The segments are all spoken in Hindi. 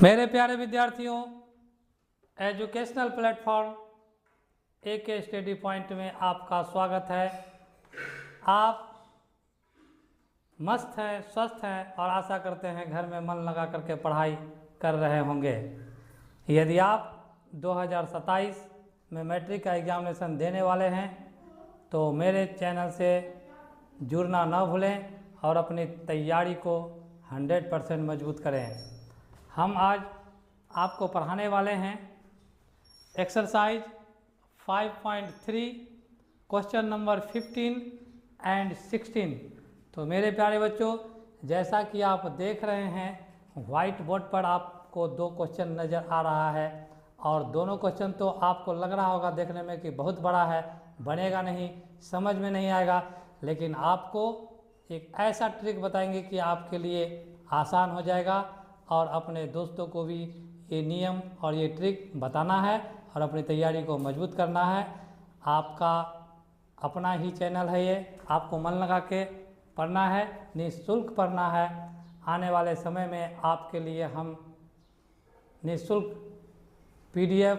मेरे प्यारे विद्यार्थियों, educational platform AK study point में आपका स्वागत है। आप मस्त हैं, स्वस्थ हैं और आशा करते हैं घर में मन लगा करके पढ़ाई कर रहे होंगे। यदि आप 2027 में मैट्रिक का एग्जामिनेशन देने वाले हैं तो मेरे चैनल से जुड़ना न भूलें और अपनी तैयारी को 100% मजबूत करें। हम आज आपको पढ़ाने वाले हैं एक्सरसाइज 5.3 क्वेश्चन नंबर 15 एंड 16। तो मेरे प्यारे बच्चों, जैसा कि आप देख रहे हैं व्हाइट बोर्ड पर आपको दो क्वेश्चन नज़र आ रहा है और दोनों क्वेश्चन तो आपको लग रहा होगा देखने में कि बहुत बड़ा है, बनेगा नहीं, समझ में नहीं आएगा, लेकिन आपको एक ऐसा ट्रिक बताएंगे कि आपके लिए आसान हो जाएगा और अपने दोस्तों को भी ये नियम और ये ट्रिक बताना है और अपनी तैयारी को मजबूत करना है। आपका अपना ही चैनल है ये, आपको मन लगा के पढ़ना है, निःशुल्क पढ़ना है। आने वाले समय में आपके लिए हम निःशुल्क PDF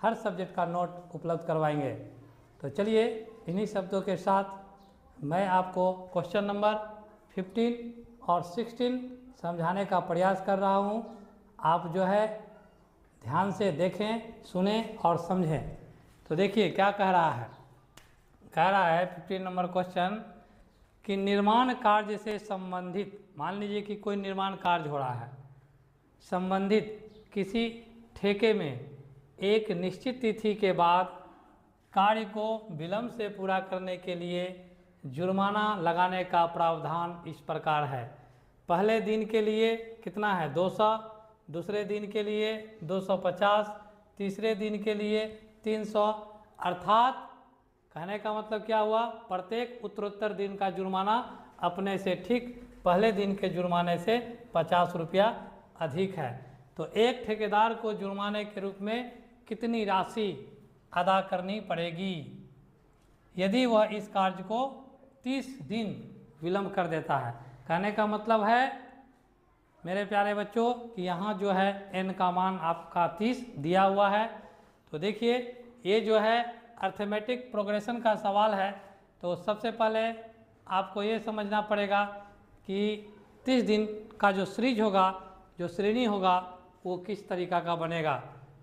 हर सब्जेक्ट का नोट उपलब्ध करवाएंगे। तो चलिए इन्हीं शब्दों के साथ मैं आपको क्वेश्चन नंबर 15 और 16 समझाने का प्रयास कर रहा हूँ। आप जो है ध्यान से देखें, सुने और समझें। तो देखिए क्या कह रहा है। कह रहा है 15 नंबर क्वेश्चन कि निर्माण कार्य से संबंधित, मान लीजिए कि कोई निर्माण कार्य हो रहा है, संबंधित किसी ठेके में एक निश्चित तिथि के बाद कार्य को विलंब से पूरा करने के लिए जुर्माना लगाने का प्रावधान इस प्रकार है। पहले दिन के लिए कितना है 200, दूसरे दिन के लिए 250, तीसरे दिन के लिए 300। अर्थात कहने का मतलब क्या हुआ, प्रत्येक उत्तरोत्तर दिन का जुर्माना अपने से ठीक पहले दिन के जुर्माने से 50 रुपया अधिक है। तो एक ठेकेदार को जुर्माने के रूप में कितनी राशि अदा करनी पड़ेगी यदि वह इस कार्य को 30 दिन विलंब कर देता है। कहने का मतलब है मेरे प्यारे बच्चों कि यहाँ जो है n का मान आपका 30 दिया हुआ है। तो देखिए ये जो है अर्थमेटिक प्रोग्रेशन का सवाल है। तो सबसे पहले आपको ये समझना पड़ेगा कि 30 दिन का जो सीरीज होगा, जो श्रेणी होगा, वो किस तरीका का बनेगा।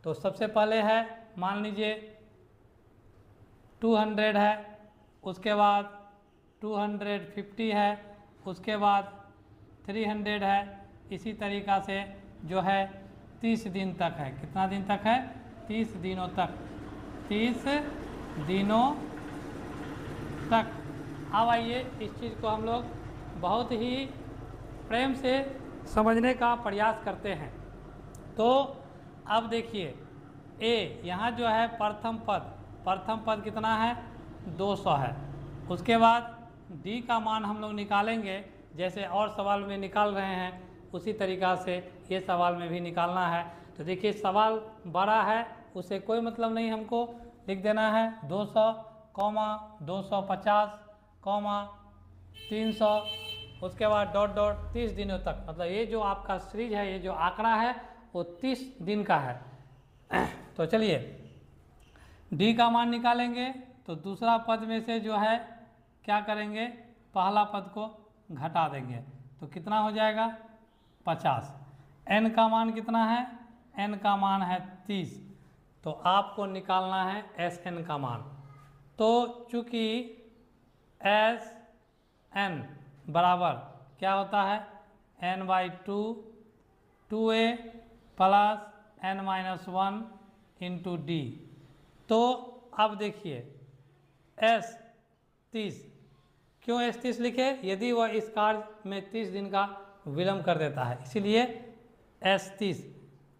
तो सबसे पहले है मान लीजिए 200 है, उसके बाद 250 है, उसके बाद 300 है। इसी तरीक़ा से जो है 30 दिन तक है। कितना दिन तक है? 30 दिनों तक। 30 दिनों तक। अब आइए इस चीज़ को हम लोग बहुत ही प्रेम से समझने का प्रयास करते हैं। तो अब देखिए ए, यहाँ जो है प्रथम पद कितना है 200 है। उसके बाद डी का मान हम लोग निकालेंगे, जैसे और सवाल में निकाल रहे हैं उसी तरीक़ा से ये सवाल में भी निकालना है। तो देखिए सवाल बड़ा है, उसे कोई मतलब नहीं, हमको लिख देना है 200, 250, 300, उसके बाद डॉट डॉट 30 दिनों तक। मतलब ये जो आपका सीरीज है, ये जो आंकड़ा है वो 30 दिन का है। तो चलिए डी का मान निकालेंगे। तो दूसरा पद में से जो है क्या करेंगे, पहला पद को घटा देंगे। तो कितना हो जाएगा 50। एन का मान कितना है? एन का मान है 30। तो आपको निकालना है एस एन का मान। तो चूँकि एस एन बराबर क्या होता है n/2 2a plus n-1 into D. तो अब देखिए एस 30, क्यों एस 30 लिखे? यदि वह इस कार्य में 30 दिन का विलंब कर देता है, इसीलिए एस 30।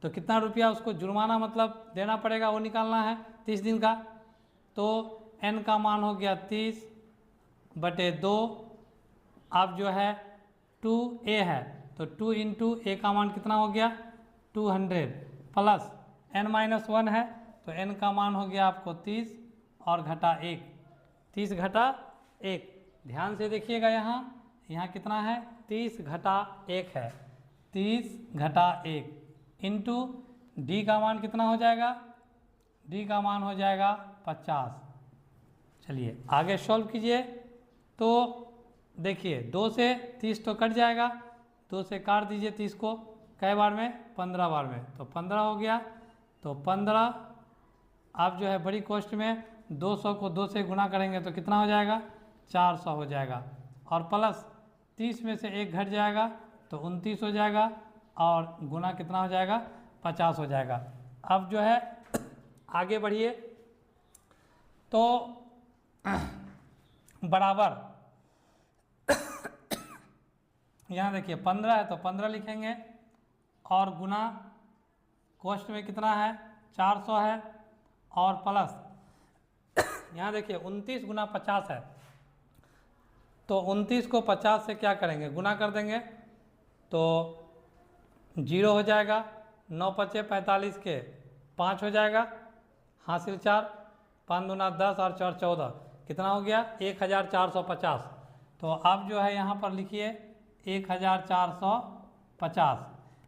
तो कितना रुपया उसको जुर्माना मतलब देना पड़ेगा, वो निकालना है 30 दिन का। तो एन का मान हो गया 30/2। अब जो है 2a है, तो 2 इंटू ए का मान कितना हो गया 200 प्लस n-1 है, तो n का मान हो गया आपको 30 और घटा 1, 30 घटा 1। ध्यान से देखिएगा यहाँ कितना है 30 घटा 1 है, 30 घटा 1। इंटू डी का मान कितना हो जाएगा, डी का मान हो जाएगा 50। चलिए आगे सॉल्व कीजिए। तो देखिए 2 से 30 तो कट जाएगा, 2 से काट दीजिए 30 को, कै बार में, 15 बार में, तो 15 हो गया। तो 15 आप जो है बड़ी कोष्ठ में 200 को 2 से गुना करेंगे तो कितना हो जाएगा, 400 हो जाएगा। और प्लस 30 में से 1 घट जाएगा तो 29 हो जाएगा, और गुना कितना हो जाएगा, 50 हो जाएगा। अब जो है आगे बढ़िए। तो बराबर यहाँ देखिए 15 है तो 15 लिखेंगे, और गुना कोष्ठ में कितना है, 400 है, और प्लस यहाँ देखिए 29 गुना 50 है, तो 29 को 50 से क्या करेंगे, गुना कर देंगे तो 0 हो जाएगा। 9 पचे 45 के 5 हो जाएगा, हासिल 4, 5 दूना 10 और 4 14, कितना हो गया, 1450। तो आप जो है यहाँ पर लिखिए 1450।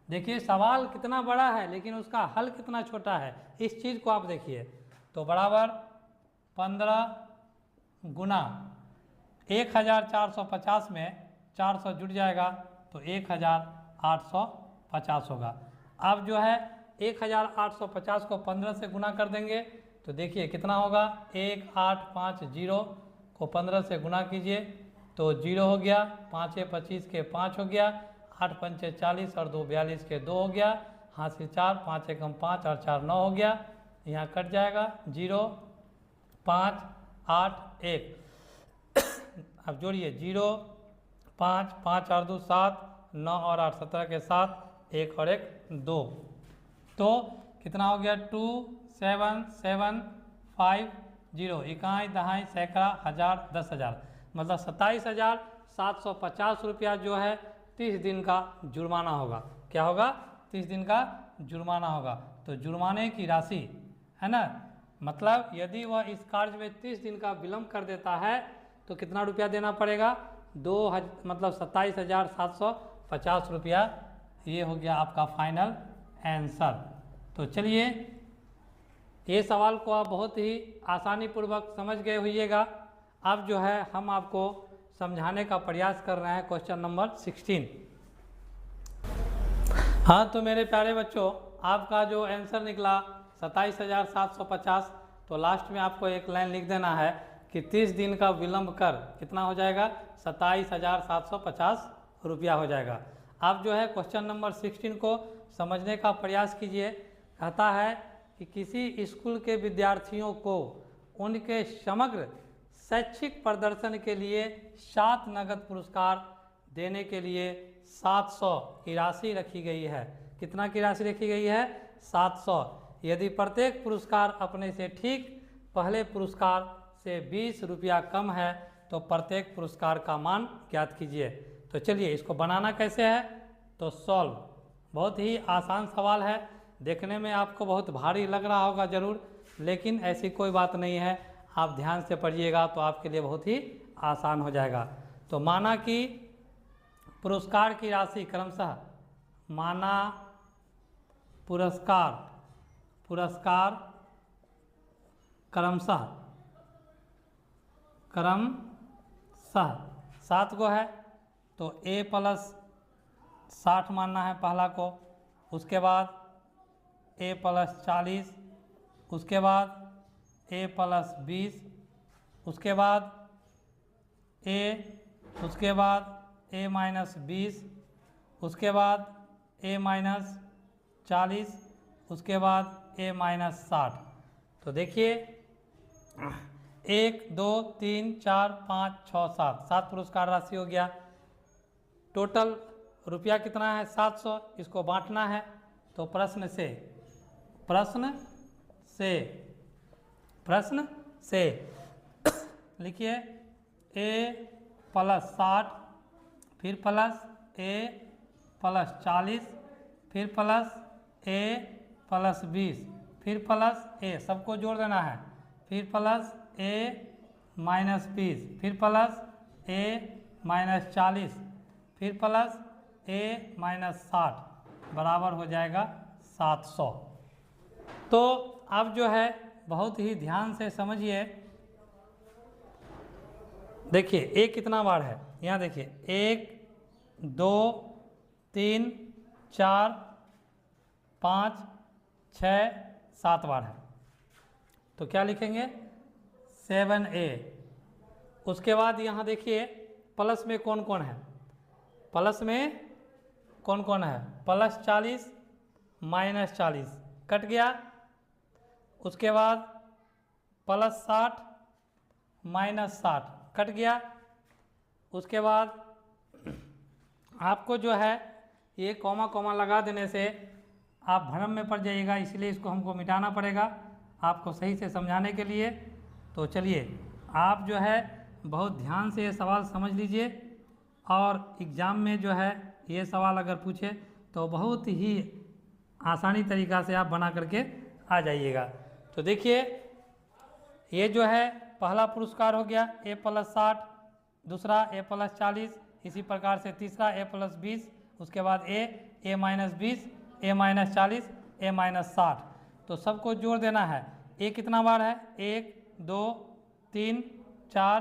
देखिए सवाल कितना बड़ा है लेकिन उसका हल कितना छोटा है, इस चीज़ को आप देखिए। तो बराबर 15 गुना 1450 में 400 जुड़ जाएगा तो 1850 होगा। अब जो है 1850 को 15 से गुना कर देंगे तो देखिए कितना होगा, 1850 को 15 से गुना कीजिए तो 0 हो गया, 5 25 के 5 हो गया, 8 पंचे 40 और 2 42 के 2 हो गया, हासिल 4, 5 एकम 5 और 4 9 हो गया, यहाँ कट जाएगा 0 5 8 1। अब जोड़िए 0 5 5 और 2 7 9 और 8 17 के साथ 1 और 1 2, तो कितना हो गया 2 7 7 5 0, इकाई दहाई सैकड़ा हज़ार 10,000, मतलब 27,750 रुपया जो है 30 दिन का जुर्माना होगा। क्या होगा, 30 दिन का जुर्माना होगा। तो जुर्माने की राशि है ना, मतलब यदि वह इस कार्य में 30 दिन का विलम्ब कर देता है तो कितना रुपया देना पड़ेगा, मतलब 27,750 रुपया। ये हो गया आपका फाइनल आंसर। तो चलिए ये सवाल को आप बहुत ही आसानी पूर्वक समझ गए होइएगा। अब जो है हम आपको समझाने का प्रयास कर रहे हैं क्वेश्चन नंबर 16। हाँ तो मेरे प्यारे बच्चों, आपका जो आंसर निकला 27,750, तो लास्ट में आपको एक लाइन लिख देना है कि 30 दिन का विलंब कर कितना हो जाएगा, 27,750 रुपया हो जाएगा। आप जो है क्वेश्चन नंबर 16 को समझने का प्रयास कीजिए। कहता है कि किसी स्कूल के विद्यार्थियों को उनके समग्र शैक्षिक प्रदर्शन के लिए 7 नगद पुरस्कार देने के लिए 700 की राशि रखी गई है। कितना की राशि रखी गई है, 700। यदि प्रत्येक पुरस्कार अपने से ठीक पहले पुरस्कार से 20 रुपया कम है तो प्रत्येक पुरस्कार का मान ज्ञात कीजिए। तो चलिए इसको बनाना कैसे है, तो सॉल्व। बहुत ही आसान सवाल है, देखने में आपको बहुत भारी लग रहा होगा जरूर, लेकिन ऐसी कोई बात नहीं है। आप ध्यान से पढ़िएगा तो आपके लिए बहुत ही आसान हो जाएगा। तो माना कि पुरस्कार की राशि क्रमशः, माना पुरस्कार क्रमशः 7 गो है, तो A प्लस 60 मानना है पहला को, उसके बाद A प्लस 40, उसके बाद A प्लस 20, उसके बाद उसके बाद A माइनस 20, उसके बाद A माइनस 40, उसके बाद A माइनस 60। तो देखिए 1 2 3 4 5 6 7 पुरस्कार राशि हो गया। टोटल रुपया कितना है, 700। इसको बांटना है तो प्रश्न से लिखिए A प्लस 60, फिर प्लस A प्लस 40, फिर प्लस A प्लस 20, फिर प्लस A, सबको जोड़ देना है, फिर प्लस A माइनस 20, फिर प्लस A माइनस 40, फिर प्लस A माइनस 60 बराबर हो जाएगा 700। तो अब जो है बहुत ही ध्यान से समझिए, देखिए एक कितना बार है, यहाँ देखिए 1 2 3 4 5 6 7 बार है, तो क्या लिखेंगे 7A। उसके बाद यहाँ देखिए प्लस में कौन कौन है, प्लस में कौन कौन है, +40 -40 कट गया। उसके बाद +60 -60 कट गया। उसके बाद आपको जो है ये कॉमा कॉमा लगा देने से आप भ्रम में पड़ जाइएगा, इसलिए इसको हमको मिटाना पड़ेगा आपको सही से समझाने के लिए। तो चलिए आप जो है बहुत ध्यान से ये सवाल समझ लीजिए, और एग्ज़ाम में जो है ये सवाल अगर पूछे तो बहुत ही आसानी तरीक़ा से आप बना करके आ जाइएगा। तो देखिए ये जो है पहला पुरस्कार हो गया A+60, दूसरा A+40, इसी प्रकार से तीसरा A+20, उसके बाद A-20, A-40, A-60। तो सबको जोड़ देना है। ए कितना बार है, 1 2 3 4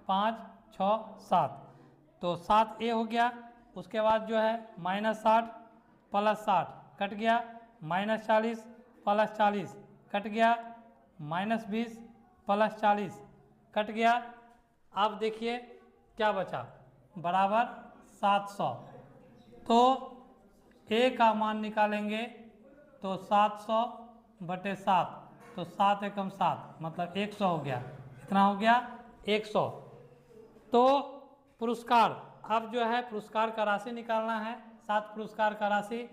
5 6 7, तो 7A हो गया। उसके बाद जो है -60 +60 कट गया, -40 +40 कट गया, -20 +40 कट गया। अब देखिए क्या बचा, बराबर 700। तो ए का मान निकालेंगे तो 700/7, तो 7 एकम 7 मतलब 100 हो गया। कितना हो गया, 100। तो पुरस्कार, अब जो है पुरस्कार का राशि निकालना है, 7 पुरस्कार का राशि।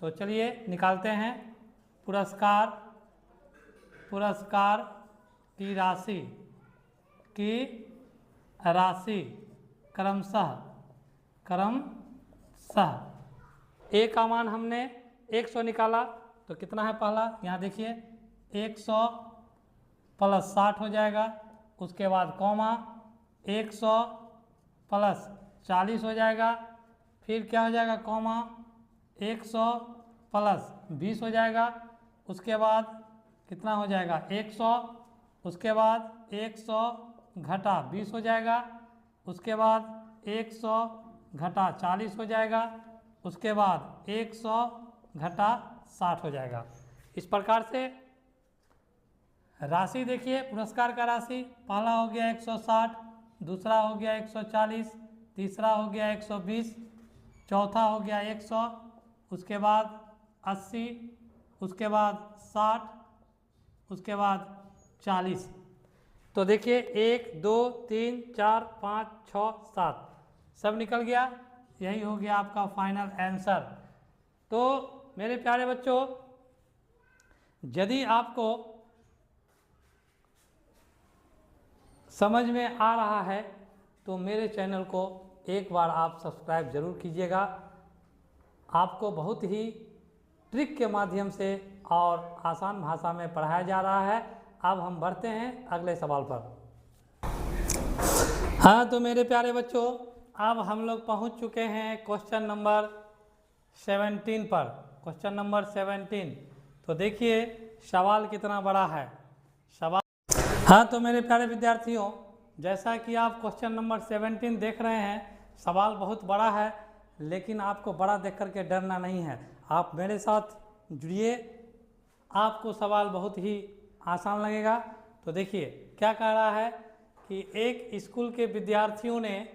तो चलिए निकालते हैं। पुरस्कार की राशि क्रमशः ए का मान हमने 100 निकाला, तो कितना है पहला, यहाँ देखिए 100 +60 हो जाएगा। उसके बाद कॉमा 100 +40 हो जाएगा। फिर क्या हो जाएगा, कॉमा 100 +20 हो जाएगा। उसके बाद कितना हो जाएगा 100, उसके बाद 100 घटा 20 हो जाएगा। उसके बाद 100 घटा 40 हो जाएगा। उसके बाद 100 घटा 60 हो जाएगा। इस प्रकार से राशि देखिए, पुरस्कार का राशि पहला हो गया 160, दूसरा हो गया 140, तीसरा हो गया 120, चौथा हो गया 100, उसके बाद 80, उसके बाद 60, उसके बाद 40। तो देखिए 1 2 3 4 5 6 7 सब निकल गया। यही हो गया आपका फाइनल आंसर। तो मेरे प्यारे बच्चों, यदि आपको समझ में आ रहा है तो मेरे चैनल को एक बार आप सब्सक्राइब जरूर कीजिएगा। आपको बहुत ही ट्रिक के माध्यम से और आसान भाषा में पढ़ाया जा रहा है। अब हम बढ़ते हैं अगले सवाल पर। हाँ, तो मेरे प्यारे बच्चों, अब हम लोग पहुंच चुके हैं क्वेश्चन नंबर 17 पर। क्वेश्चन नंबर 17, तो देखिए सवाल कितना बड़ा है। सवाल, हाँ तो मेरे प्यारे विद्यार्थियों, जैसा कि आप क्वेश्चन नंबर 17 देख रहे हैं, सवाल बहुत बड़ा है, लेकिन आपको बड़ा देख करके डरना नहीं है। आप मेरे साथ जुड़िए, आपको सवाल बहुत ही आसान लगेगा। तो देखिए क्या कह रहा है कि एक स्कूल के विद्यार्थियों ने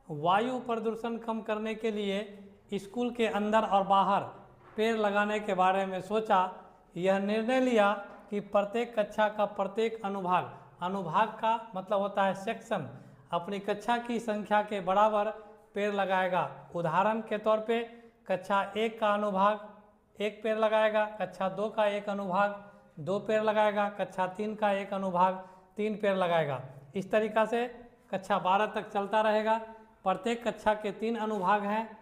वायु प्रदूषण कम करने के लिए स्कूल के अंदर और बाहर पेड़ लगाने के बारे में सोचा। यह निर्णय लिया कि प्रत्येक कक्षा का प्रत्येक अनुभाग का मतलब होता है सेक्शन, अपनी कक्षा की संख्या के बराबर पेड़ लगाएगा। उदाहरण के तौर पे कक्षा 1 का अनुभाग 1 पेड़ लगाएगा, कक्षा 2 का 1 अनुभाग 2 पेड़ लगाएगा, कक्षा 3 का 1 अनुभाग 3 पेड़ लगाएगा। इस तरीक़ा से कक्षा 12 तक चलता रहेगा। प्रत्येक कक्षा के 3 अनुभाग हैं।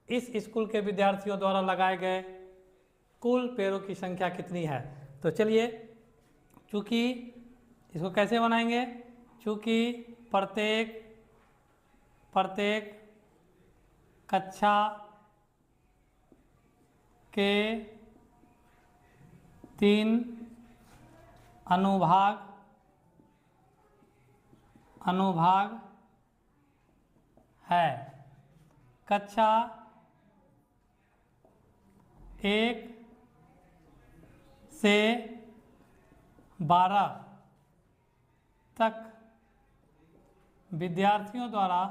इस स्कूल के विद्यार्थियों द्वारा लगाए गए कुल पेड़ों की संख्या कितनी है। तो चलिए, चूँकि इसको कैसे बनाएंगे, चूँकि प्रत्येक कक्षा के 3 अनुभाग है। कक्षा 1 से 12 तक विद्यार्थियों द्वारा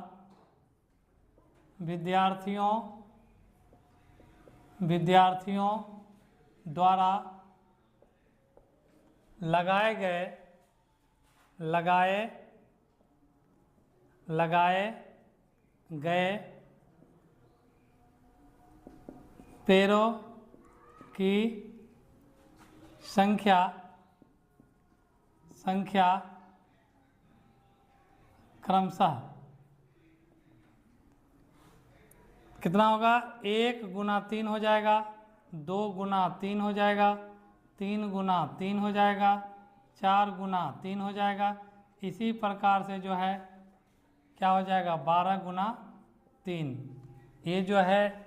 लगाए गए पेड़ों की संख्या क्रमशः कितना होगा? 1 गुना 3 हो जाएगा, 2 गुना 3 हो जाएगा, 3 गुना 3 हो जाएगा, 4 गुना 3 हो जाएगा। इसी प्रकार से जो है क्या हो जाएगा? 12 गुना 3। ये जो है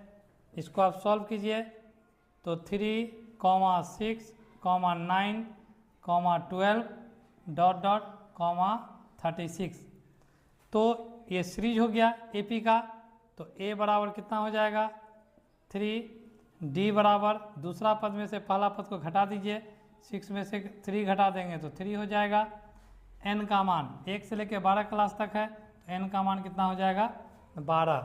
इसको आप सॉल्व कीजिए तो 3, 6, 9, 12 डॉट डॉट 36। तो ये सीरीज हो गया एपी का। तो ए बराबर कितना हो जाएगा? 3, डी बराबर दूसरा पद में से पहला पद को घटा दीजिए, 6 में से 3 घटा देंगे तो 3 हो जाएगा। एन का मान 1 से लेकर 12 क्लास तक है, तो एन का मान कितना हो जाएगा? 12।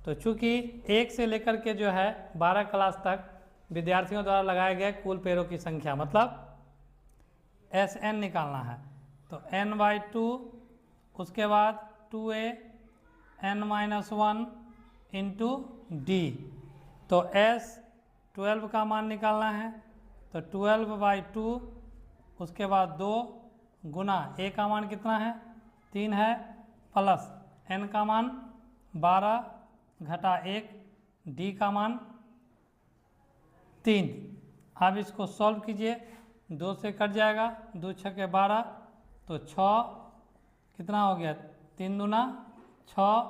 तो चूँकि 1 से लेकर के जो है 12 क्लास तक विद्यार्थियों द्वारा लगाए गए कुल पेड़ों की संख्या, मतलब एस एन निकालना है। तो n/2, उसके बाद 2a n-1 इंटू डी। तो s 12 का मान निकालना है, तो 12/2, उसके बाद 2 गुना a का मान कितना है? 3 है, प्लस n का मान 12 घटा 1, d का मान 3। अब इसको सॉल्व कीजिए, 2 से कट जाएगा, 2 × 6 = 12, तो 6 कितना हो गया? 3 दूना 6,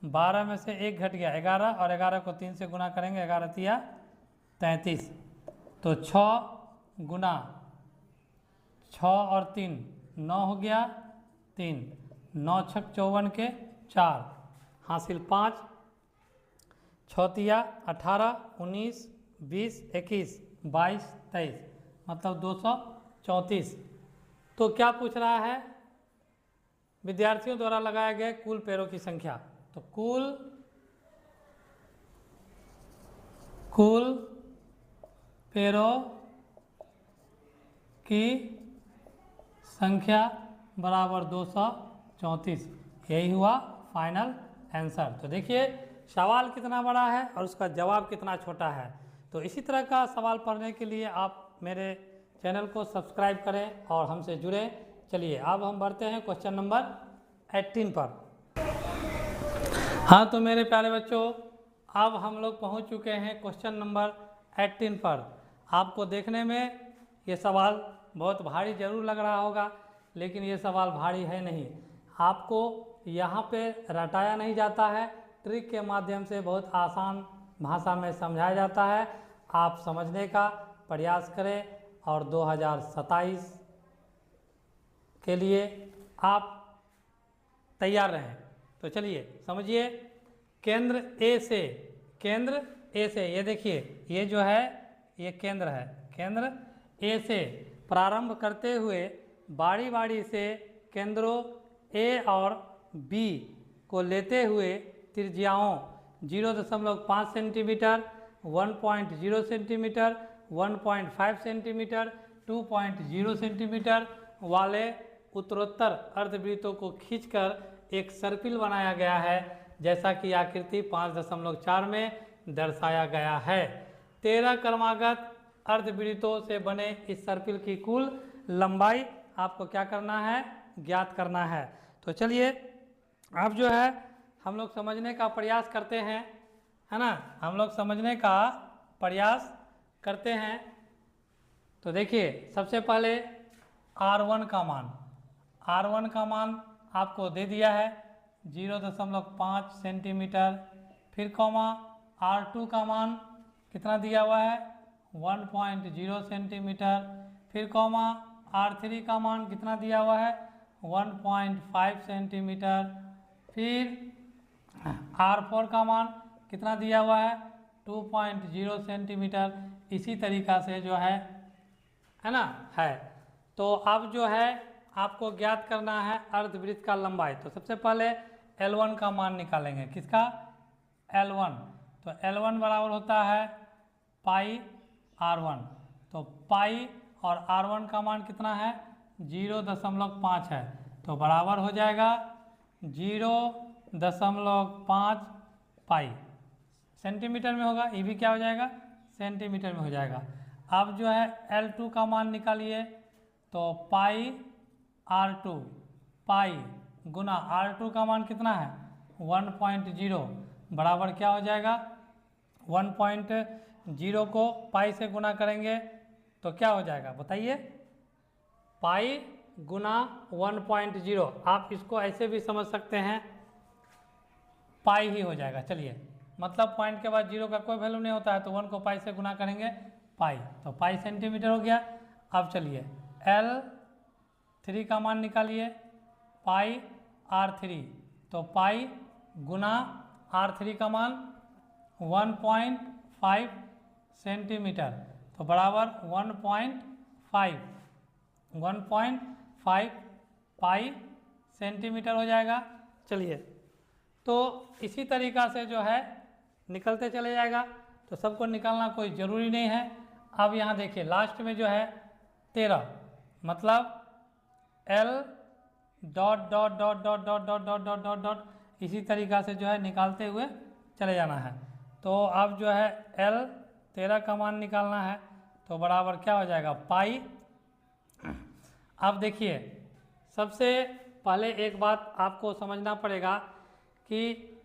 12 में से 1 घट गया 11, और 11 को 3 से गुना करेंगे, 11 × 3 = 33। तो 6 गुना 6 और 3 9 हो गया, 3, 9 × 6 = 54 के 4 हासिल 5, 6 × 3 = 18, 19, 20, 21, 22, 23, मतलब 234। तो क्या पूछ रहा है? विद्यार्थियों द्वारा लगाए गए कुल पेड़ों की संख्या। तो कुल पेड़ों की संख्या बराबर 234। यही हुआ फाइनल आंसर। तो देखिए सवाल कितना बड़ा है और उसका जवाब कितना छोटा है। तो इसी तरह का सवाल पढ़ने के लिए आप मेरे चैनल को सब्सक्राइब करें और हमसे जुड़े। चलिए अब हम बढ़ते हैं क्वेश्चन नंबर 18 पर। हाँ तो मेरे प्यारे बच्चों, अब हम लोग पहुंच चुके हैं क्वेश्चन नंबर 18 पर। आपको देखने में ये सवाल बहुत भारी जरूर लग रहा होगा, लेकिन ये सवाल भारी है नहीं। आपको यहाँ पे रटाया नहीं जाता है, ट्रिक के माध्यम से बहुत आसान भाषा में समझाया जाता है। आप समझने का प्रयास करें और 2027 के लिए आप तैयार रहें। तो चलिए समझिए, केंद्र ए से ये देखिए, ये जो है ये केंद्र है। केंद्र ए से प्रारंभ करते हुए बारी बारी से केंद्रों ए और बी को लेते हुए त्रिज्याओं 0.5 सेंटीमीटर, 1.0 सेंटीमीटर, 1.5 सेंटीमीटर, 2.0 सेंटीमीटर वाले उत्तरोत्तर अर्धवृत्तों को खींचकर एक सर्पिल बनाया गया है, जैसा कि आकृति 5.4 में दर्शाया गया है। 13 क्रमागत अर्धवृत्तों से बने इस सर्पिल की कुल लंबाई आपको क्या करना है? ज्ञात करना है। तो चलिए अब जो है हम लोग समझने का प्रयास करते हैं, है ना? हम लोग समझने का प्रयास करते हैं। तो देखिए सबसे पहले R1 का मान आपको दे दिया है 0.5 सेंटीमीटर। फिर कॉमा R2 का मान कितना दिया हुआ है? 1.0 सेंटीमीटर। फिर कॉमा R3 का मान कितना दिया हुआ है 1.5 सेंटीमीटर। फिर R4 का मान कितना दिया हुआ है 2.0 सेंटीमीटर। इसी तरीक़ा से जो है ना है। तो अब जो है आपको ज्ञात करना है अर्धवृत्त का लंबाई। तो सबसे पहले L1 का मान निकालेंगे। किसका L1। तो L1 बराबर होता है पाई R1। तो पाई और R1 का मान कितना है 0.5 है। तो बराबर हो जाएगा 0.5 पाई। सेंटीमीटर में होगा, ये भी क्या हो जाएगा सेंटीमीटर में हो जाएगा। अब जो है L2 का मान निकालिए। तो पाई R2 पाई गुना R2 का मान कितना है 1.0 बराबर क्या हो जाएगा 1.0 को पाई से गुना करेंगे तो क्या हो जाएगा बताइए, पाई गुना 1.0। आप इसको ऐसे भी समझ सकते हैं पाई ही हो जाएगा। चलिए, मतलब पॉइंट के बाद जीरो का कोई वैल्यू नहीं होता है तो 1 को पाई से गुना करेंगे पाई, तो पाई सेंटीमीटर हो गया। अब चलिए L3 का मान निकालिए पाई R3। तो पाई गुना R3 का मान 1.5 सेंटीमीटर। तो बराबर 1.5 पाई सेंटीमीटर हो जाएगा। चलिए, तो इसी तरीक़ा से जो है निकलते चले जाएगा। तो सबको निकालना कोई ज़रूरी नहीं है। अब यहाँ देखिए लास्ट में जो है 13 मतलब L dot dot dot dot dot dot dot dot dot dot इसी तरीक़ा से जो है निकालते हुए चले जाना है। तो अब जो है L13 का मान निकालना है। तो बराबर क्या हो जाएगा पाई। अब देखिए सबसे पहले एक बात आपको समझना पड़ेगा कि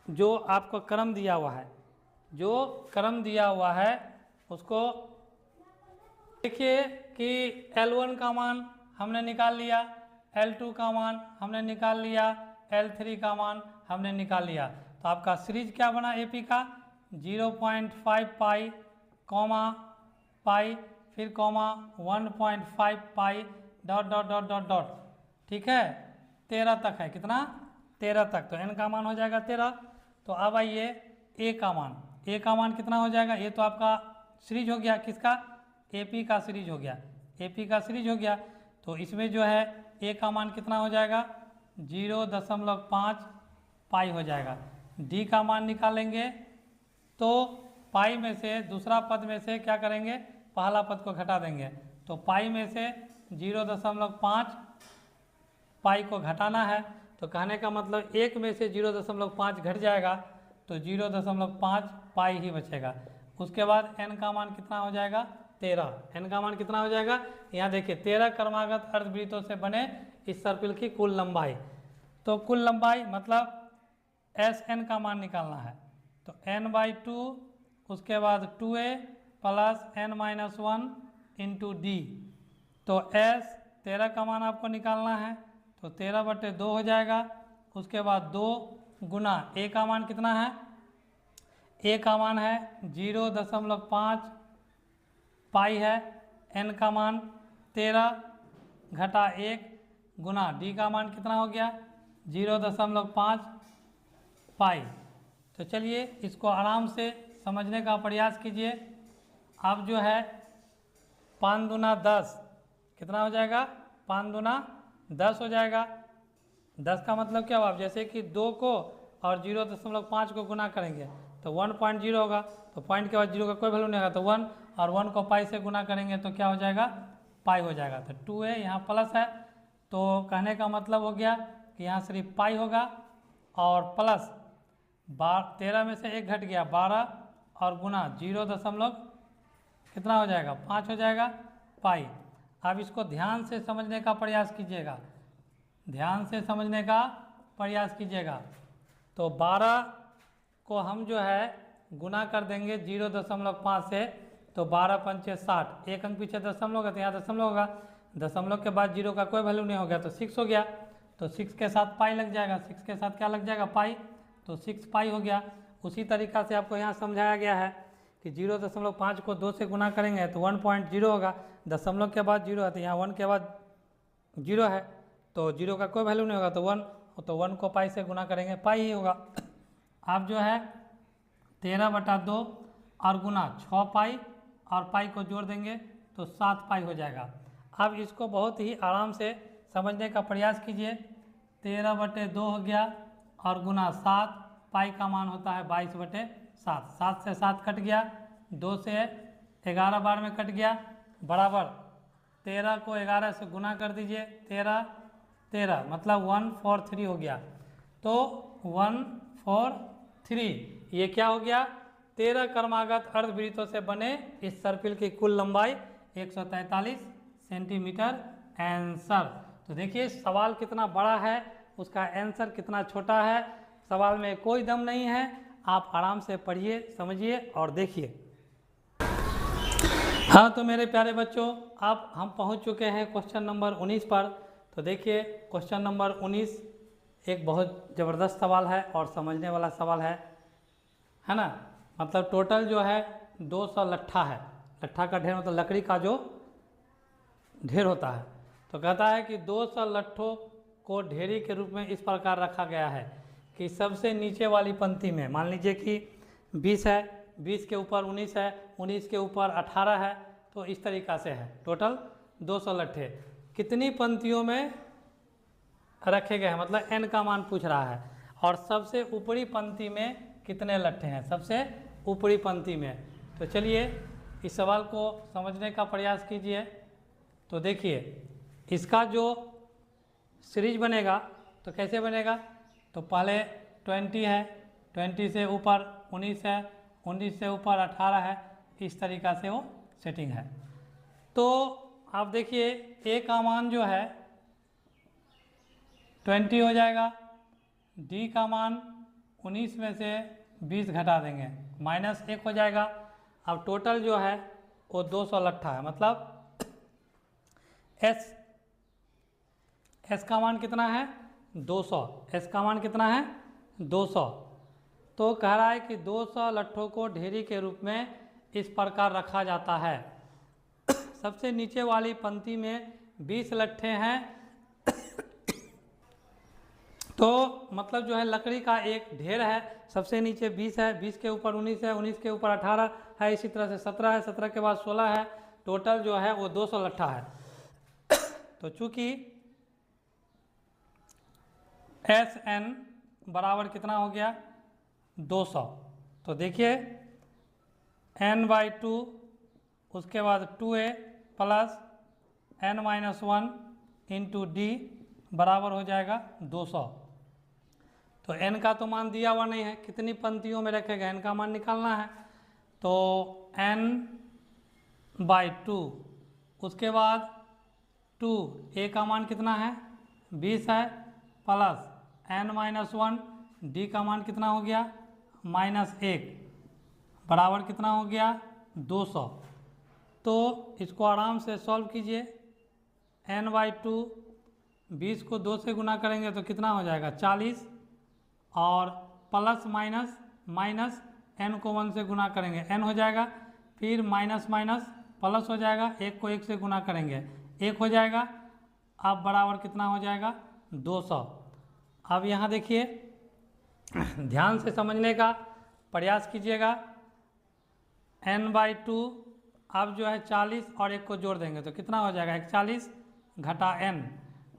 जो आपको क्रम दिया हुआ है, जो क्रम दिया हुआ है उसको देखिए कि L1 का मान हमने निकाल लिया, L2 का मान हमने निकाल लिया, L3 का मान हमने निकाल लिया। तो आपका सीरीज क्या बना AP का 0.5 पाई कॉमा पाई फिर comma 1.5 pi dot dot dot dot dot. ठीक है, 13 तक है। कितना 13 तक। तो n का मान हो जाएगा 13। तो अब आइए a का मान, a का मान कितना हो जाएगा। ये तो आपका सीरीज हो गया, किसका AP का सीरीज हो गया, AP का सीरीज हो गया। तो इसमें जो है a का मान कितना हो जाएगा 0.5 पाई हो जाएगा। d का मान निकालेंगे तो पाई में से दूसरा पद में से क्या करेंगे पहला पद को घटा देंगे। तो पाई में से 0.5 पाई को घटाना है। तो कहने का मतलब एक में से 0.5 घट जाएगा तो 0.5 पाई ही बचेगा। उसके बाद n का मान कितना हो जाएगा 13। n का मान कितना हो जाएगा, यहाँ देखिए 13 क्रमागत अर्धवृत्तों से बने इस सर्पिल की कुल लंबाई। तो कुल लंबाई मतलब Sn का मान निकालना है। तो n/2 उसके बाद 2a plus n-1 into D. तो S 13 का मान आपको निकालना है तो 13/2 हो जाएगा। उसके बाद 2 गुना a का मान कितना है, a का मान है 0.5 पाई है, n का मान 13 घटा 1 गुना d का मान कितना हो गया 0.5 पाई। तो चलिए इसको आराम से समझने का प्रयास कीजिए। अब जो है 5 दूना 10 कितना हो जाएगा, 5 दूना 10 हो जाएगा। 10 का मतलब क्या हुआ, जैसे कि 2 को और 0.5 को गुना करेंगे तो 1.0 होगा। तो पॉइंट के बाद 0 का कोई वैल्यू नहीं होगा तो 1, और 1 को पाई से गुना करेंगे तो क्या हो जाएगा पाई हो जाएगा। तो 2a यहाँ प्लस है। तो कहने का मतलब हो गया कि यहाँ सिर्फ पाई होगा और प्लस 13 में से 1 घट गया 12 और गुना 0. कितना हो जाएगा 5 हो जाएगा पाई। अब इसको ध्यान से समझने का प्रयास कीजिएगा, ध्यान से समझने का प्रयास कीजिएगा। तो 12 को हम जो है गुना कर देंगे 0.5 से। तो 12 पंचे 60, एक अंक पीछे दशमलव होगा तो यहाँ दशमलव होगा, दशमलव के बाद 0 का कोई वैल्यू नहीं हो गया तो 6 हो गया। तो 6 के साथ पाई लग जाएगा, 6 के साथ क्या लग जाएगा पाई, तो 6 पाई हो गया। उसी तरीक़ा से आपको यहाँ समझाया गया है कि 0.5 को 2 से गुना करेंगे तो 1.0 होगा, दशमलव के बाद 0 है तो यहाँ 1 के बाद 0 है तो 0 का कोई वैल्यू नहीं होगा तो 1, तो 1 को पाई से गुना करेंगे पाई ही होगा। अब जो है 13/2 और गुना 6 पाई और पाई को जोड़ देंगे तो 7 पाई हो जाएगा। अब इसको बहुत ही आराम से समझने का प्रयास कीजिए। 13/2 हो गया और गुना 7, पाई का मान होता है 22/7, 7 से 7 कट गया, 2 से 11 बार में कट गया, बराबर 13 को 11 से गुना कर दीजिए, 13 मतलब 143 हो गया। तो 143 ये क्या हो गया, 13 क्रमागत अर्धवृत्तों से बने इस सर्पिल की कुल लंबाई 143 सेंटीमीटर आंसर। तो देखिए सवाल कितना बड़ा है, उसका आंसर कितना छोटा है, सवाल में कोई दम नहीं है। आप आराम से पढ़िए, समझिए और देखिए। हाँ तो मेरे प्यारे बच्चों, अब हम पहुंच चुके हैं क्वेश्चन नंबर 19 पर। तो देखिए क्वेश्चन नंबर 19 एक बहुत ज़बरदस्त सवाल है और समझने वाला सवाल है ना। मतलब टोटल जो है 200 लट्ठा है, लट्ठा का ढेर मतलब लकड़ी का जो ढेर होता है। तो कहता है कि 200 लट्ठों को ढेरी के रूप में इस प्रकार रखा गया है कि सबसे नीचे वाली पंक्ति में मान लीजिए कि 20 है, 20 के ऊपर 19 है, 19 के ऊपर 18 है, तो इस तरीक़ा से है। टोटल 200 लट्ठे कितनी पंक्तियों में रखे गए हैं, मतलब n का मान पूछ रहा है। और सबसे ऊपरी पंक्ति में कितने लट्ठे हैं, सबसे ऊपरी पंक्ति में। तो चलिए इस सवाल को समझने का प्रयास कीजिए। तो देखिए इसका जो सीरीज बनेगा तो कैसे बनेगा, तो पहले 20 है, 20 से ऊपर 19 है, 19 से ऊपर 18 है, इस तरीक़ा से वो सेटिंग है। तो आप देखिए ए का मान जो है 20 हो जाएगा, डी का मान 19 में से 20 घटा देंगे -1 हो जाएगा। अब टोटल जो है वो 200 लट्ठा है, मतलब एस का मान कितना है 200, एस का मान कितना है 200। तो कह रहा है कि 200 लट्ठों को ढेरी के रूप में इस प्रकार रखा जाता है। सबसे नीचे वाली पंक्ति में 20 लट्ठे हैं। तो मतलब जो है लकड़ी का एक ढेर है, सबसे नीचे 20 है, 20 के ऊपर 19 है, 19 के ऊपर 18 है, इसी तरह से 17 है, 17 के बाद 16 है, टोटल जो है वो 200 लट्ठा है। तो चूंकि एस एन बराबर कितना हो गया 200, तो देखिए n/2 उसके बाद 2a plus n-1 into D बराबर हो जाएगा 200। तो n का तो मान दिया हुआ नहीं है, कितनी पंक्तियों में रखेगा n का मान निकालना है। तो n/2 उसके बाद 2 a का मान कितना है 20 है, प्लस n-1 डी का मान कितना हो गया -1 बराबर कितना हो गया 200। तो इसको आराम से सॉल्व कीजिए। n/2 20 को 2 से गुना करेंगे तो कितना हो जाएगा 40, और प्लस माइनस n को 1 से गुना करेंगे n हो जाएगा, फिर माइनस प्लस हो जाएगा, 1 को 1 से गुना करेंगे 1 हो जाएगा। अब बराबर कितना हो जाएगा 200। अब यहाँ देखिए ध्यान से समझने का प्रयास कीजिएगा। n/2 अब जो है 40 और 1 को जोड़ देंगे तो कितना हो जाएगा 41 घटा n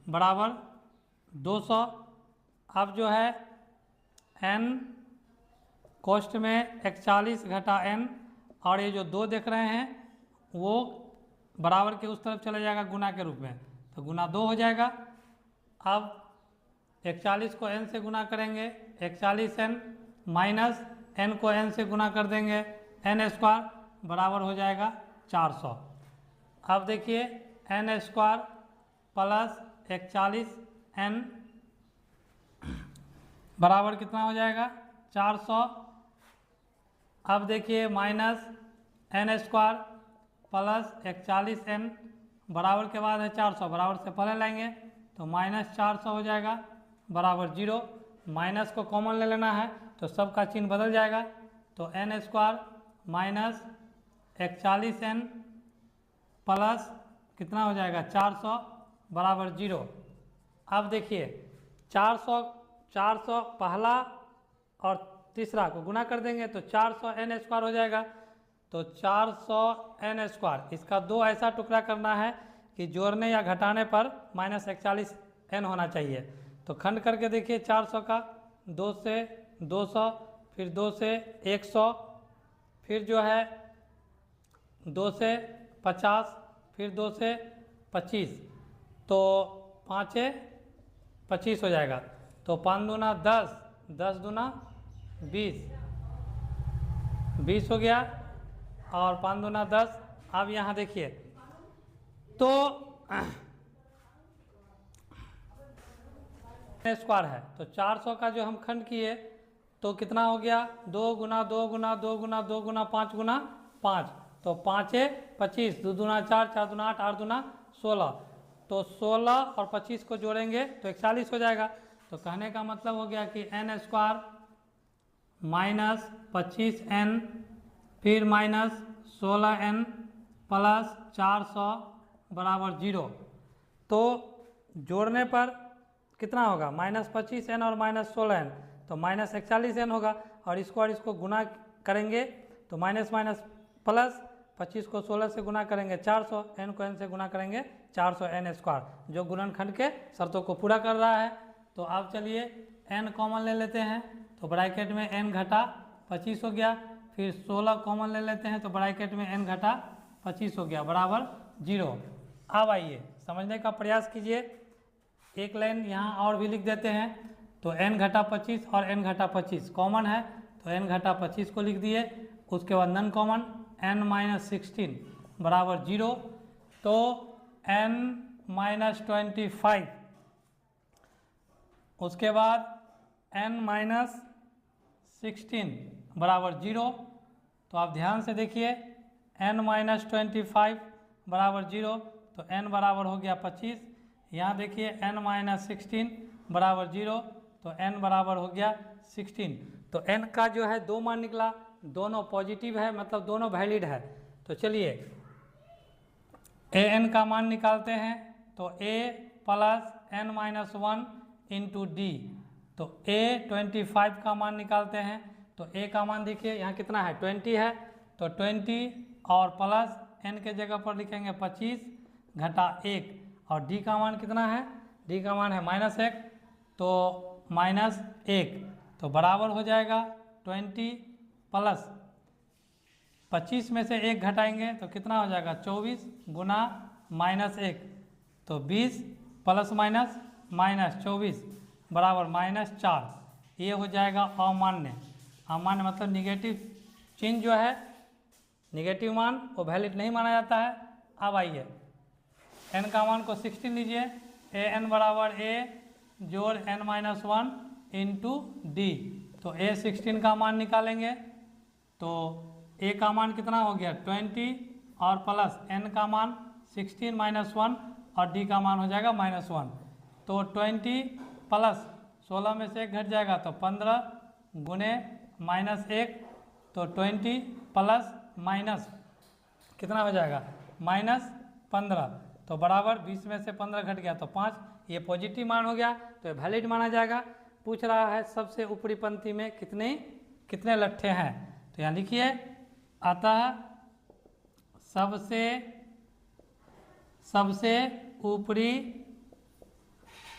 बराबर 200। अब जो है n कॉस्ट में 41 घटा n, और ये जो 2 देख रहे हैं वो बराबर के उस तरफ चला जाएगा गुना के रूप में, तो गुना 2 हो जाएगा। अब 41 को n से गुना करेंगे 41n माइनस n को n से गुना कर देंगे n² बराबर हो जाएगा 400। अब देखिए n² प्लस 41n बराबर कितना हो जाएगा 400। अब देखिए माइनस n² प्लस 41n बराबर के बाद है 400, बराबर से पहले लाएंगे तो -400 हो जाएगा बराबर 0। माइनस को कॉमन ले लेना है तो सबका चिन्ह बदल जाएगा, तो n² माइनस 41n प्लस कितना हो जाएगा 400 बराबर 0। अब देखिए 400 पहला और तीसरा को गुना कर देंगे तो 400n² हो जाएगा। तो 400n², इसका दो ऐसा टुकड़ा करना है कि जोड़ने या घटाने पर -41n होना चाहिए। तो खंड करके देखिए 400 का, 2 से 200, फिर 2 से 100, फिर जो है 2 से 50, फिर 2 से 25, तो 5 25 हो जाएगा। तो 5 दूना 10, 10 दूना 20, 20 हो गया, और 5 दूना 10। अब यहाँ देखिए तो स्क्वायर है, तो 400 का जो हम खंड किए तो कितना हो गया 2 गुना 2 गुना 2 गुना 2 गुना 5 गुना 5, तो 5 25, 2 दूना 4, 4 दूना 8, 8 दूना 16, तो 16 और 25 को जोड़ेंगे तो 41 हो जाएगा। तो कहने का मतलब हो गया कि n² माइनस 25n फिर माइनस 16n प्लस 400 बराबर 0। तो जोड़ने पर कितना होगा -25n और -16n, तो -41n होगा, और इसको गुना करेंगे तो माइनस माइनस प्लस 25 को 16 से गुना करेंगे 400, n को n से गुना करेंगे 400n², जो गुणनखंड के शर्तों को पूरा कर रहा है। तो अब चलिए n कॉमन ले लेते हैं, तो ब्रैकेट में n घटा 25 हो गया, फिर 16 कॉमन ले लेते हैं तो ब्रैकेट में n घटा 25 हो गया बराबर 0। अब आइए समझने का प्रयास कीजिए, एक लाइन यहाँ और भी लिख देते हैं। तो n घटा 25 और n घटा 25 कॉमन है, तो n घटा 25 को लिख दिए, उसके बाद नन कॉमन n-16 बराबर 0। तो n-25, उसके बाद n-16 बराबर 0। तो आप ध्यान से देखिए n-25 बराबर 0, तो n बराबर हो गया 25। यहाँ देखिए n-16 बराबर 0, तो n बराबर हो गया 16। तो n का जो है दो मान निकला, दोनों पॉजिटिव है, मतलब दोनों वैलिड है। तो चलिए an का मान निकालते हैं, तो a plus n-1 into D. तो a 25 का मान निकालते हैं, तो a का मान देखिए यहाँ कितना है 20 है, तो 20 और प्लस n के जगह पर लिखेंगे 25 घटा 1, और d का मान कितना है, d का मान है -1, तो -1, तो बराबर हो जाएगा 20 प्लस 25 में से 1 घटाएंगे तो कितना हो जाएगा 24 गुना -1, तो 20 प्लस माइनस -24 बराबर -4। ये हो जाएगा अमान्य। अमान्य मतलब निगेटिव चिन्ह जो है, निगेटिव मान वो वैलिड नहीं माना जाता है। अब आइए n का मान को 16 लीजिए, an बराबर a जोड़ n-1 इंटू डी। तो a 16 का मान निकालेंगे, तो a का मान कितना हो गया 20 और प्लस n का मान 16 -1 और d का मान हो जाएगा -1। तो 20 प्लस 16 में से 1 घट जाएगा तो 15 गुने -1, तो 20 प्लस माइनस कितना हो जाएगा -15, तो बराबर 20 में से 15 घट गया तो 5। ये पॉजिटिव मान हो गया, तो ये वैलिड माना जाएगा। पूछ रहा है सबसे ऊपरी पंक्ति में कितने लट्ठे हैं, तो यहाँ लिखिए, अतः सबसे ऊपरी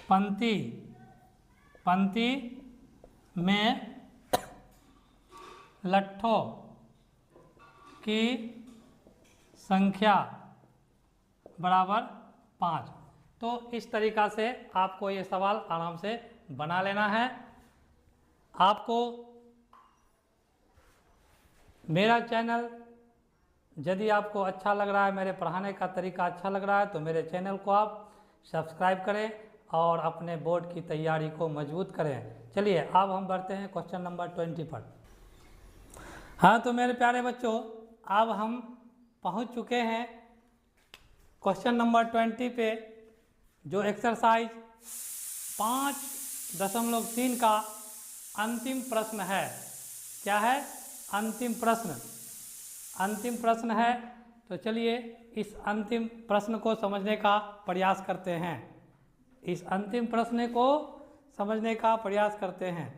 पंक्ति में लट्ठों की संख्या बराबर 5। तो इस तरीका से आपको ये सवाल आराम से बना लेना है। आपको मेरा चैनल यदि आपको अच्छा लग रहा है, मेरे पढ़ाने का तरीका अच्छा लग रहा है, तो मेरे चैनल को आप सब्सक्राइब करें और अपने बोर्ड की तैयारी को मजबूत करें। चलिए अब हम बढ़ते हैं क्वेश्चन नंबर 20 पर। हाँ तो मेरे प्यारे बच्चों, अब हम पहुंच चुके हैं क्वेश्चन नंबर 20 पे, जो एक्सरसाइज 5.3 का अंतिम प्रश्न है। क्या है? अंतिम प्रश्न। अंतिम प्रश्न है, तो चलिए इस अंतिम प्रश्न को समझने का प्रयास करते हैं। इस अंतिम प्रश्न को समझने का प्रयास करते हैं।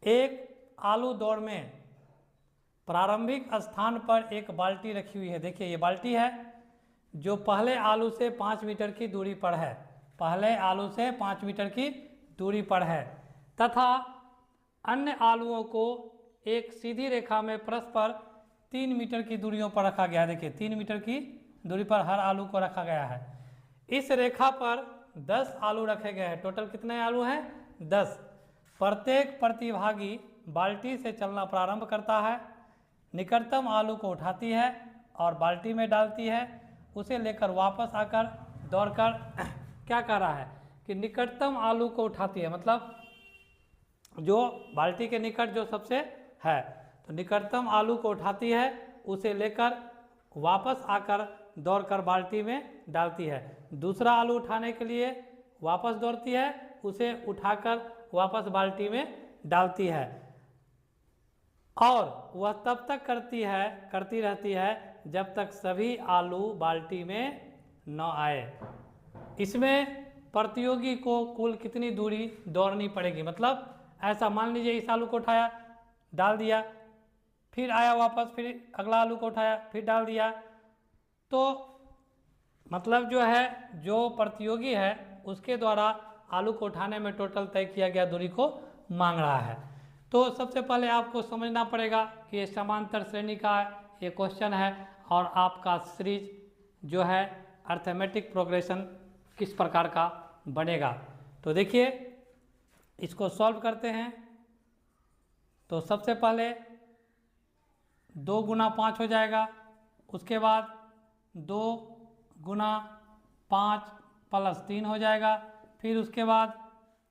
एक आलू दौड़ में प्रारंभिक स्थान पर एक बाल्टी रखी हुई है। देखिए ये बाल्टी है जो पहले आलू से 5 मीटर की दूरी पर है, पहले आलू से 5 मीटर की दूरी पर है, तथा अन्य आलुओं को एक सीधी रेखा में परस्पर 3 मीटर की दूरियों पर रखा गया है। देखिए 3 मीटर की दूरी पर हर आलू को रखा गया है। इस रेखा पर 10 आलू रखे गए हैं। टोटल कितने आलू हैं? 10। प्रत्येक प्रतिभागी बाल्टी से चलना प्रारंभ करता है, निकटतम आलू को उठाती है और बाल्टी में डालती है, उसे लेकर वापस आकर दौड़कर क्या कर रहा है कि निकटतम आलू को उठाती है, मतलब जो बाल्टी के निकट जो सबसे है, तो निकटतम आलू को उठाती है, उसे लेकर वापस आकर दौड़कर बाल्टी में डालती है। दूसरा आलू उठाने के लिए वापस दौड़ती है, उसे उठाकर वापस बाल्टी में डालती है और वह तब तक करती रहती है जब तक सभी आलू बाल्टी में न आए। इसमें प्रतियोगी को कुल कितनी दूरी दौड़नी पड़ेगी? मतलब ऐसा मान लीजिए इस आलू को उठाया, डाल दिया, फिर आया वापस, फिर अगला आलू को उठाया, फिर डाल दिया, तो मतलब जो है जो प्रतियोगी है उसके द्वारा आलू को उठाने में टोटल तय किया गया दूरी को मांग रहा है। तो सबसे पहले आपको समझना पड़ेगा कि ये समांतर श्रेणी का ये क्वेश्चन है और आपका सीरीज जो है अर्थमेटिक प्रोग्रेशन किस प्रकार का बनेगा। तो देखिए इसको सॉल्व करते हैं। तो सबसे पहले 2 गुना 5 हो जाएगा, उसके बाद 2 गुना 5 प्लस 3 हो जाएगा, फिर उसके बाद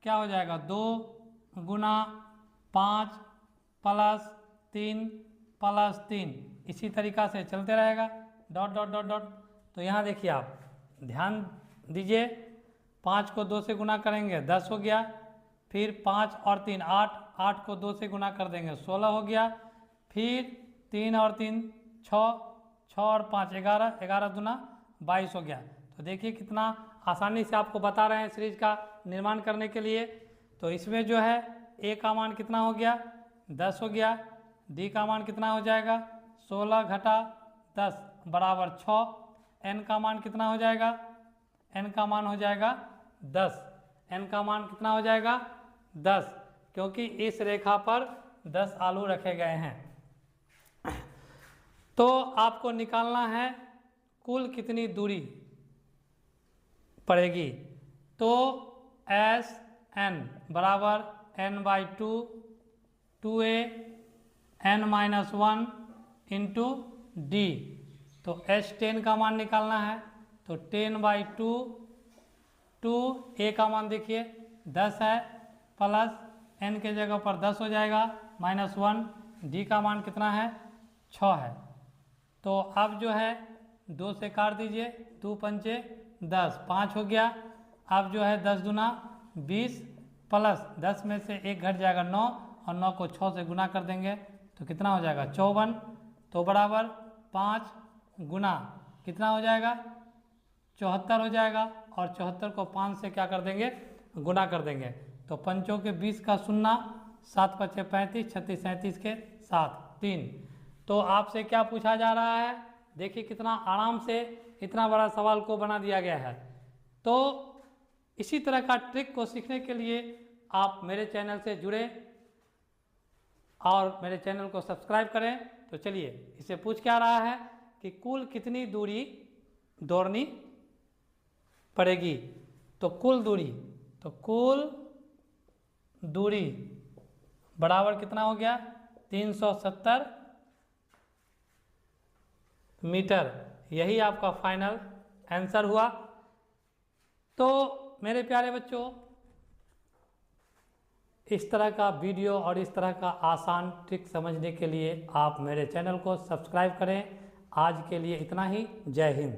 क्या हो जाएगा 2 गुना 5 प्लस 3 प्लस 3, इसी तरीक़ा से चलते रहेगा डॉट डॉट डॉट डॉट। तो यहाँ देखिए आप ध्यान दीजिए, 5 को 2 से गुना करेंगे 10 हो गया, फिर 5 और 3 8, 8 को 2 से गुना कर देंगे 16 हो गया, फिर 3 और 3 6, 6 और 5 11, 11 दूना 22 हो गया। तो देखिए कितना आसानी से आपको बता रहे हैं सीरीज का निर्माण करने के लिए। तो इसमें जो है ए का मान कितना हो गया 10 हो गया, डी का मान कितना हो जाएगा 16 घटा 10 बराबर 6, एन का मान कितना हो जाएगा, एन का मान हो जाएगा 10, एन का मान कितना हो जाएगा 10, क्योंकि इस रेखा पर 10 आलू रखे गए हैं। तो आपको निकालना है कुल कितनी दूरी पड़ेगी। तो एस एन बराबर n by 2 2a n minus 1 into D. तो S10 का मान निकालना है, तो 10 बाई 2 a का मान देखिए 10 है, प्लस n के जगह पर 10 हो जाएगा माइनस 1, d का मान कितना है 6 है। तो अब जो है 2 से काट दीजिए, 2 पंचे 10, 5 हो गया। अब जो है 10 दूना 20 प्लस 10 में से 1 घट जाएगा 9 और 9 को 6 से गुना कर देंगे तो कितना हो जाएगा 54। तो बराबर 5 गुना कितना हो जाएगा 74 हो जाएगा, और 74 को 5 से क्या कर देंगे गुना कर देंगे। तो पंचों के 20 का 0, 7 पचे 35, 36 37 के 7 3। तो आपसे क्या पूछा जा रहा है, देखिए कितना आराम से इतना बड़ा सवाल को बना दिया गया है। तो इसी तरह का ट्रिक को सीखने के लिए आप मेरे चैनल से जुड़े और मेरे चैनल को सब्सक्राइब करें। तो चलिए इसे पूछ क्या रहा है कि कुल कितनी दूरी दौड़नी पड़ेगी। तो कुल दूरी बराबर कितना हो गया 370 मीटर। यही आपका फाइनल आंसर हुआ। तो मेरे प्यारे बच्चों, इस तरह का वीडियो और इस तरह का आसान ट्रिक समझने के लिए आप मेरे चैनल को सब्सक्राइब करें। आज के लिए इतना ही। जय हिंद।